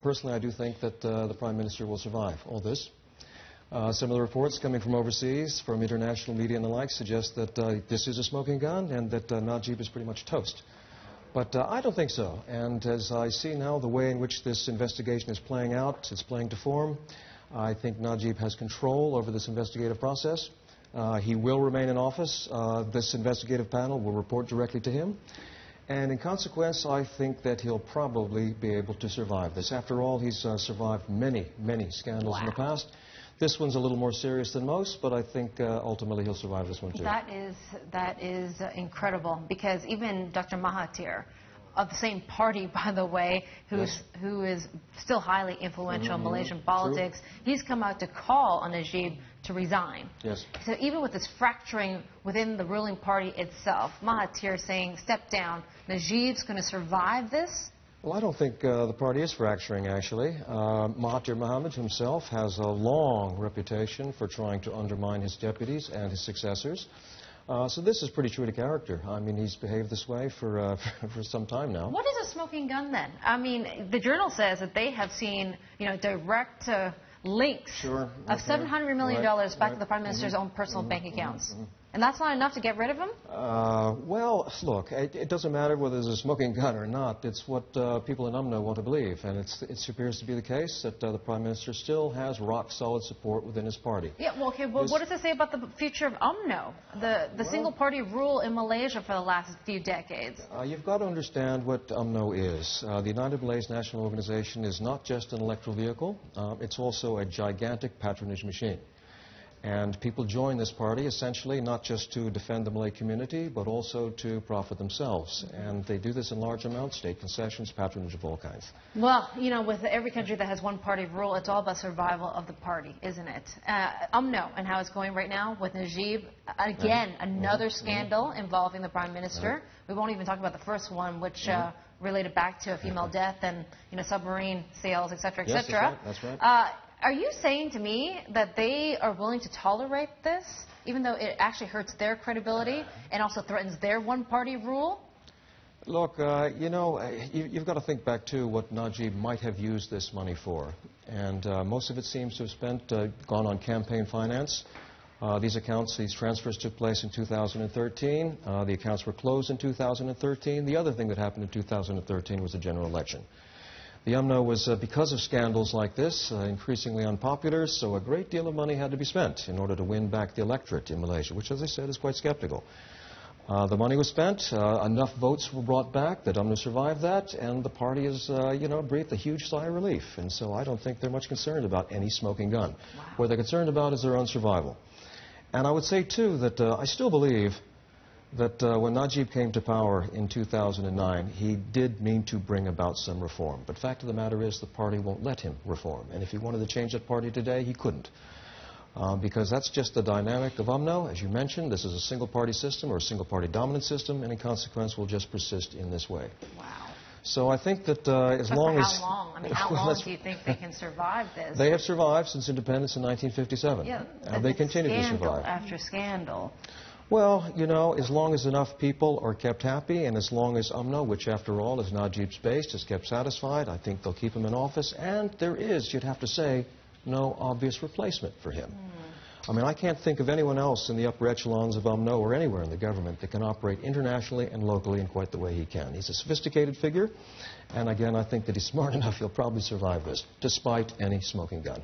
Personally, I do think that the Prime Minister will survive all this. Some of the reports coming from overseas, from international media and the like, suggest that this is a smoking gun and that Najib is pretty much toast. But I don't think so. And as I see now the way in which this investigation is playing out, it's playing to form, I think Najib has control over this investigative process. He will remain in office. This investigative panel will report directly to him. And in consequence, I think that he'll probably be able to survive this. After all, he's survived many, many scandals in the past. This one's a little more serious than most, but I think ultimately he'll survive this one too. That is incredible, because even Dr. Mahathir, of the same party, by the way, who is still highly influential in Malaysian politics, he's come out to call on Najib to resign. Yes. So even with this fracturing within the ruling party itself, Mahathir saying, step down, Najib's going to survive this? Well, I don't think the party is fracturing, actually. Mahathir Mohamad himself has a long reputation for trying to undermine his deputies and his successors. So this is pretty true to character. I mean, he's behaved this way for some time now. What is a smoking gun, then? I mean, the Journal says that they have seen, direct links of $700 million back to the Prime Minister's own personal bank accounts. And that's not enough to get rid of him? Well, look, it doesn't matter whether there's a smoking gun or not. It's what people in UMNO want to believe. And it appears to be the case that the Prime Minister still has rock-solid support within his party. Yeah, well, okay, well, what does it say about the future of UMNO, the single-party rule in Malaysia for the last few decades? You've got to understand what UMNO is. The United Malaysian National Organization is not just an electoral vehicle. It's also a gigantic patronage machine. And people join this party essentially not just to defend the Malay community, but also to profit themselves. And they do this in large amounts, state concessions, patronage of all kinds. Well, with every country that has one-party rule, it's all about survival of the party, isn't it? UMNO and how it's going right now with Najib, again, another scandal involving the Prime Minister. We won't even talk about the first one, which related back to a female death and, submarine sales, etc., etc. Yes, that's right. Are you saying to me that they are willing to tolerate this, even though it actually hurts their credibility and also threatens their one-party rule? Look, you've got to think back to what Najib might have used this money for. And most of it seems to have gone on campaign finance. These transfers took place in 2013. The accounts were closed in 2013. The other thing that happened in 2013 was the general election. The UMNO was, because of scandals like this, increasingly unpopular, so a great deal of money had to be spent in order to win back the electorate in Malaysia, which, as I said, is quite skeptical. The money was spent, enough votes were brought back that UMNO survived that, and the party has, breathed a huge sigh of relief. And so I don't think they're much concerned about any smoking gun. Wow. What they're concerned about is their own survival. And I would say, too, that I still believe that when Najib came to power in 2009, he did mean to bring about some reform. But the fact of the matter is the party won't let him reform. And if he wanted to change that party today, he couldn't. Because that's just the dynamic of UMNO. As you mentioned, this is a single-party system or a single-party dominant system, and in consequence will just persist in this way. Wow. So I think that as long as... How long? I mean, how long do you think they can survive this? They have survived since independence in 1957. Yeah, and they continue to survive. Scandal after scandal. Well, as long as enough people are kept happy, and as long as UMNO, which after all is Najib's base, is kept satisfied, I think they'll keep him in office. And there is, you'd have to say, no obvious replacement for him. I mean, I can't think of anyone else in the upper echelons of UMNO or anywhere in the government that can operate internationally and locally in quite the way he can. He's a sophisticated figure, and again, I think that he's smart enough, he'll probably survive this, despite any smoking gun.